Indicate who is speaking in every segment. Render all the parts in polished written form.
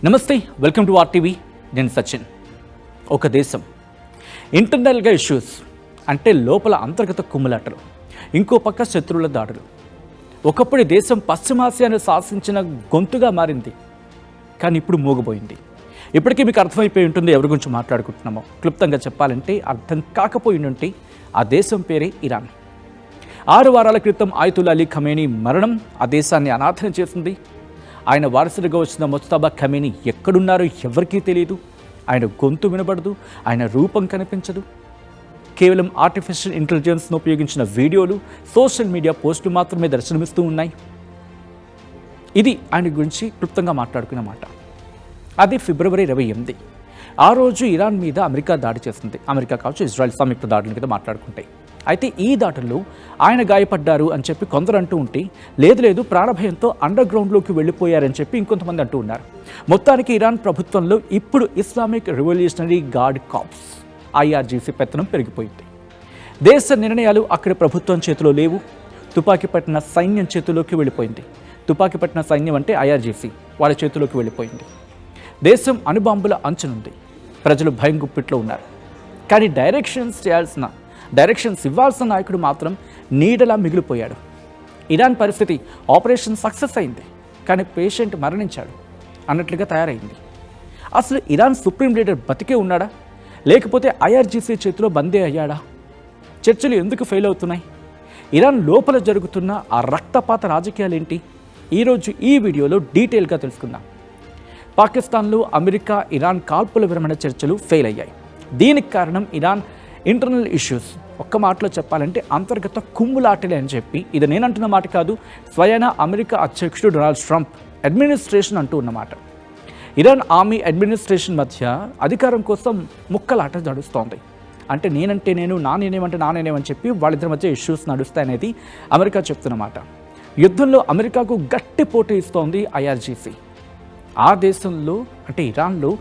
Speaker 1: నమస్తే, welcome to RTV. నేను సచిన్. ఒక దేశం ఇంటర్నల్గా ఇష్యూస్ అంటే లోపల అంతర్గత కుమ్ములాటలు, ఇంకో పక్క శత్రువుల దాడులు. ఒకప్పుడు దేశం పశ్చిమాసియాను శాసించిన గొంతుగా మారింది, కానీ ఇప్పుడు మూగబోయింది. ఇప్పటికీ మీకు అర్థమైపోయి ఉంటుంది ఎవరి గురించి మాట్లాడుకుంటున్నామో. క్లుప్తంగా చెప్పాలంటే అర్థం కాకపోయి ఉంటే ఆ దేశం పేరే ఇరాన్. 6 వారాల క్రితం ఆయతుల్లా అలీ ఖమేనీ మరణం ఆ దేశాన్ని అనాథన చేసింది. ఆయన వారసుడిగా వచ్చిన ముజ్తబా ఖమేనీ ఎక్కడున్నారో ఎవరికీ తెలియదు. ఆయన గొంతు వినబడదు, ఆయన రూపం కనిపించదు. కేవలం ఆర్టిఫిషియల్ ఇంటెలిజెన్స్ను ఉపయోగించిన వీడియోలు, సోషల్ మీడియా పోస్టులు మాత్రమే దర్శనమిస్తూ ఉన్నాయి. ఇది ఆయన గురించి క్లుప్తంగా మాట్లాడుకున్న మాట. అది ఫిబ్రవరి 28. ఆ రోజు ఇరాన్ మీద అమెరికా దాడి చేస్తుంది. అమెరికా కావచ్చు, ఇజ్రాయెల్ సంయుక్త దాడుల మీద మాట్లాడుకుంటాయి. అయితే ఈ దాడుల్లో ఆయన గాయపడ్డారు అని చెప్పి కొందరు అంటూ ఉంటే, లేదు ప్రాణభయంతో అండర్ గ్రౌండ్లోకి వెళ్ళిపోయారని చెప్పి ఇంకొంతమంది అంటూ ఉన్నారు. మొత్తానికి ఇరాన్ ప్రభుత్వంలో ఇప్పుడు Islamic revolutionary guard corps IRGC పెత్తనం పెరిగిపోయింది. దేశ నిర్ణయాలు అక్కడ ప్రభుత్వం చేతిలో లేవు. తుపాకీ పట్టిన సైన్యం చేతిలోకి వెళ్ళిపోయింది. తుపాకీ పట్టిన సైన్యం అంటే IRGC వాళ్ళ చేతిలోకి వెళ్ళిపోయింది. దేశం అణుబాంబుల అంచునుంది. ప్రజలు భయం గుప్పిట్లో ఉన్నారు. కానీ డైరెక్షన్స్ ఇవ్వాల్సిన నాయకుడు మాత్రం నీడలా మిగిలిపోయాడు. ఇరాన్ పరిస్థితి ఆపరేషన్ సక్సెస్ అయింది, కానీ పేషెంట్ మరణించాడు అన్నట్లుగా తయారైంది. అసలు ఇరాన్ సుప్రీం లీడర్ బతికే ఉన్నాడా, లేకపోతే IRGC చేతిలో బందీ అయ్యాడా? చర్చలు ఎందుకు ఫెయిల్ అవుతున్నాయి? ఇరాన్ లోపల జరుగుతున్న ఆ రక్తపాత రాజకీయాలేంటి? ఈరోజు ఈ వీడియోలో డీటెయిల్గా తెలుసుకుందాం. పాకిస్తాన్లో అమెరికా ఇరాన్ కాల్పుల విరమణ చర్చలు ఫెయిల్ అయ్యాయి. దీనికి కారణం ఇరాన్ ఇంటర్నల్ ఇష్యూస్. ఒక్క మాటలో చెప్పాలంటే అంతర్గత కుమ్ములాటలే అని చెప్పి, ఇది నేనంటున్న మాట కాదు, స్వయాన అమెరికా అధ్యక్షుడు డొనాల్డ్ ట్రంప్ అడ్మినిస్ట్రేషన్ అంటూ ఉన్నమాట. ఇరాన్ ఆర్మీ అడ్మినిస్ట్రేషన్ మధ్య అధికారం కోసం ముక్కలాట నడుస్తోంది. అంటే నేనంటే నేను, నా నేనేమంటే నా నేనేమని చెప్పి వాళ్ళిద్దరి మధ్య ఇష్యూస్ నడుస్తాయనేది అమెరికా చెప్తున్నమాట. యుద్ధంలో అమెరికాకు గట్టి పోటీ ఇస్తోంది IRGC. ఆ దేశంలో అంటే ఇరాన్లో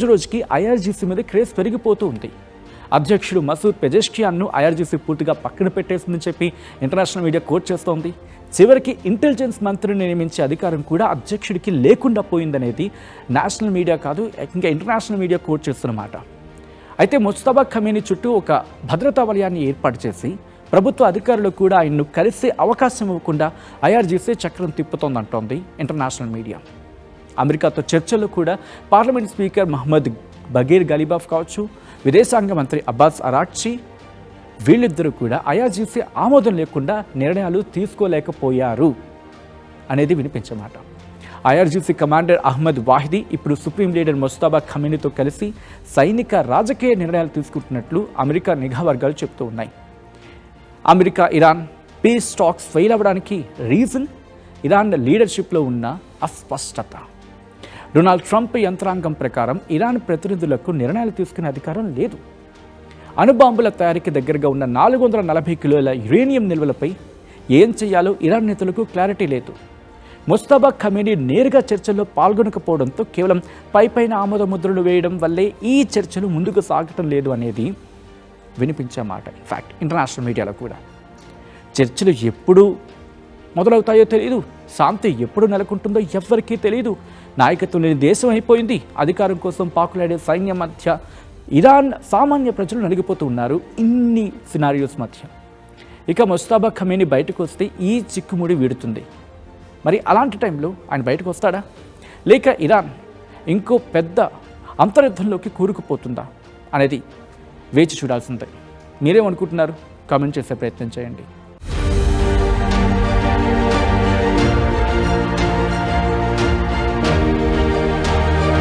Speaker 1: రోజుకి IRGC మీద క్రేజ్ పెరిగిపోతూ ఉంది. అధ్యక్షుడు మసూద్ పెజెష్కియాన్ను IRGC పూర్తిగా పక్కన పెట్టేసిందని చెప్పి ఇంటర్నేషనల్ మీడియా కోట్ చేస్తోంది. చివరికి ఇంటెలిజెన్స్ మంత్రిని నియమించే అధికారం కూడా అధ్యక్షుడికి లేకుండా పోయిందనేది నేషనల్ మీడియా కాదు, ఇంకా ఇంటర్నేషనల్ మీడియా కోట్ చేస్తున్నమాట. అయితే ముజ్తబా ఖమేనీ చుట్టూ ఒక భద్రతా వలయాన్ని ఏర్పాటు చేసి ప్రభుత్వ అధికారులు కూడా ఆయన్ను కలిసే అవకాశం ఇవ్వకుండా IRGC చక్రం తిప్పుతోందంటోంది ఇంటర్నేషనల్ మీడియా. అమెరికాతో చర్చల్లో కూడా పార్లమెంట్ స్పీకర్ మహమ్మద్ బగీర్ గలీబాఫ్ కావచ్చు, విదేశాంగ మంత్రి అబ్బాస్ అరాక్చి, వీళ్ళిద్దరూ కూడా IRGC ఆమోదం లేకుండా నిర్ణయాలు తీసుకోలేకపోయారు అనేది వినిపించమాట. IRGC కమాండర్ అహ్మద్ వాహిదీ ఇప్పుడు సుప్రీం లీడర్ ముజ్తబా ఖమేనీతో కలిసి సైనిక రాజకీయ నిర్ణయాలు తీసుకుంటున్నట్లు అమెరికా నిఘా వర్గాలు చెబుతూ ఉన్నాయి. America Iran piece talks fail అవ్వడానికి రీజన్ ఇరాన్ లీడర్షిప్లో ఉన్న అస్పష్టత. డొనాల్డ్ ట్రంప్ యంత్రాంగం ప్రకారం ఇరాన్ ప్రతినిధులకు నిర్ణయాలు తీసుకునే అధికారం లేదు. అణుబాంబుల తయారీకి దగ్గరగా ఉన్న 440 కిలోల యురేనియం నిల్వలపై ఏం చేయాలో ఇరాన్ నేతలకు క్లారిటీ లేదు. ముజ్తబా ఖమేనీ నేరుగా చర్చల్లో పాల్గొనకపోవడంతో కేవలం పైపైన ఆమోద ముద్రలు వేయడం వల్లే ఈ చర్చలు ముందుకు సాగటం లేదు అనేది వినిపించే మాట. ఇన్ఫ్యాక్ట్ ఇంటర్నేషనల్ మీడియాలో కూడా చర్చలు ఎప్పుడు మొదలవుతాయో తెలియదు, శాంతి ఎప్పుడు నెలకొంటుందో ఎవ్వరికీ తెలియదు. నాయకత్వం లేని దేశం అయిపోయింది. అధికారం కోసం పాకులాడే సైన్యం మధ్య ఇరాన్ సామాన్య ప్రజలు నలిగిపోతూ ఉన్నారు. ఇన్ని సినారియోస్ మధ్య ఇక ముజ్తబా ఖమేనీ బయటకు వస్తే ఈ చిక్కుముడి వీడుతుంది. మరి అలాంటి టైంలో ఆయన బయటకు వస్తాడా, లేక ఇరాన్ ఇంకో పెద్ద అంతర్యుద్ధంలోకి కూరుకుపోతుందా అనేది వేచి చూడాల్సిందే. మీరేమనుకుంటున్నారు? కామెంట్ చేసే ప్రయత్నం చేయండి.